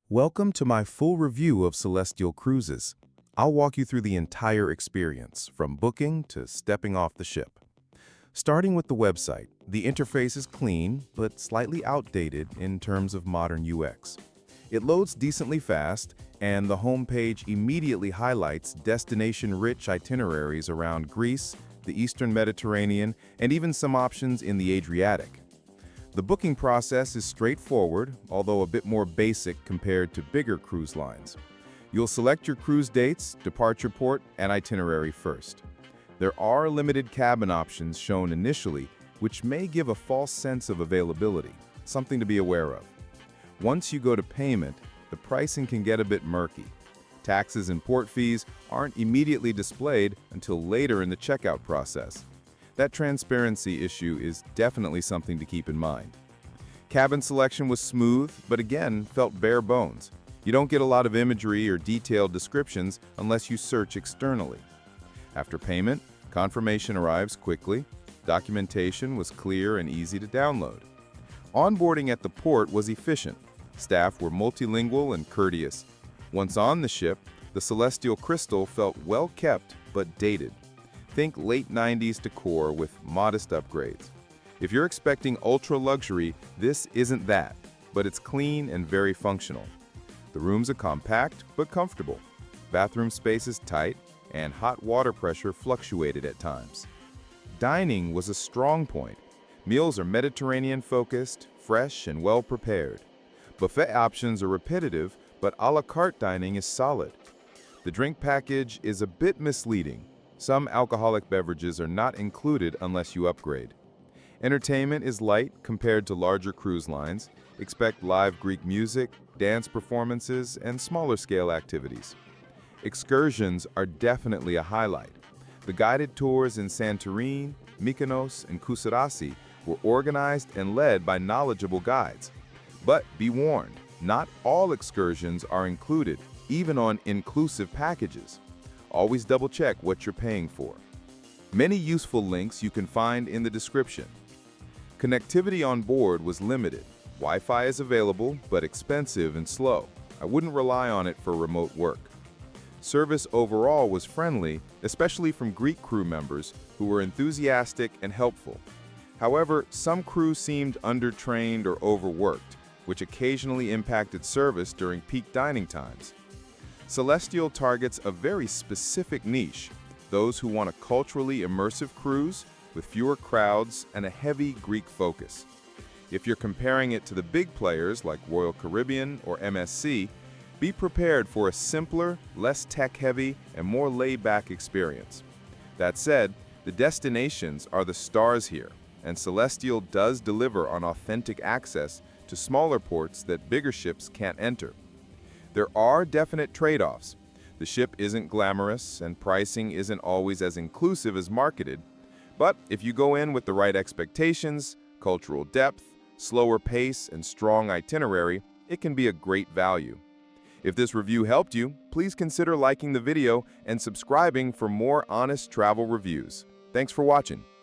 Welcome to my full review of Celestyal Cruises. I'll walk you through the entire experience, from booking to stepping off the ship. Starting with the website, the interface is clean, but slightly outdated in terms of modern UX. It loads decently fast, and the homepage immediately highlights destination-rich itineraries around Greece, the Eastern Mediterranean, and even some options in the Adriatic. The booking process is straightforward, although a bit more basic compared to bigger cruise lines. You'll select your cruise dates, departure port, and itinerary first. There are limited cabin options shown initially, which may give a false sense of availability, something to be aware of. Once you go to payment, the pricing can get a bit murky. Taxes and port fees aren't immediately displayed until later in the checkout process. That transparency issue is definitely something to keep in mind. Cabin selection was smooth, but again, felt bare bones. You don't get a lot of imagery or detailed descriptions unless you search externally. After payment, confirmation arrives quickly. Documentation was clear and easy to download. Onboarding at the port was efficient. Staff were multilingual and courteous. Once on the ship, the Celestial Crystal felt well kept but dated. Think late 90s decor with modest upgrades. If you're expecting ultra luxury, this isn't that, but it's clean and very functional. The rooms are compact but comfortable. Bathroom space is tight, and hot water pressure fluctuated at times. Dining was a strong point. Meals are Mediterranean focused, fresh, and well prepared. Buffet options are repetitive, but a la carte dining is solid. The drink package is a bit misleading. Some alcoholic beverages are not included unless you upgrade. Entertainment is light compared to larger cruise lines. Expect live Greek music, dance performances, and smaller-scale activities. Excursions are definitely a highlight. The guided tours in Santorini, Mykonos, and Kusarasi were organized and led by knowledgeable guides. But be warned, not all excursions are included, even on inclusive packages. Always double-check what you're paying for. Many useful links you can find in the description. Connectivity on board was limited. Wi-Fi is available, but expensive and slow. I wouldn't rely on it for remote work. Service overall was friendly, especially from Greek crew members who were enthusiastic and helpful. However, some crew seemed undertrained or overworked, which occasionally impacted service during peak dining times. Celestial targets a very specific niche, those who want a culturally immersive cruise with fewer crowds and a heavy Greek focus. If you're comparing it to the big players like Royal Caribbean or MSC, be prepared for a simpler, less tech-heavy, and more laid-back experience. That said, the destinations are the stars here, and Celestial does deliver on authentic access to smaller ports that bigger ships can't enter. There are definite trade-offs. The ship isn't glamorous, and pricing isn't always as inclusive as marketed. But if you go in with the right expectations, cultural depth, slower pace, and strong itinerary, it can be a great value. If this review helped you, please consider liking the video and subscribing for more honest travel reviews. Thanks for watching.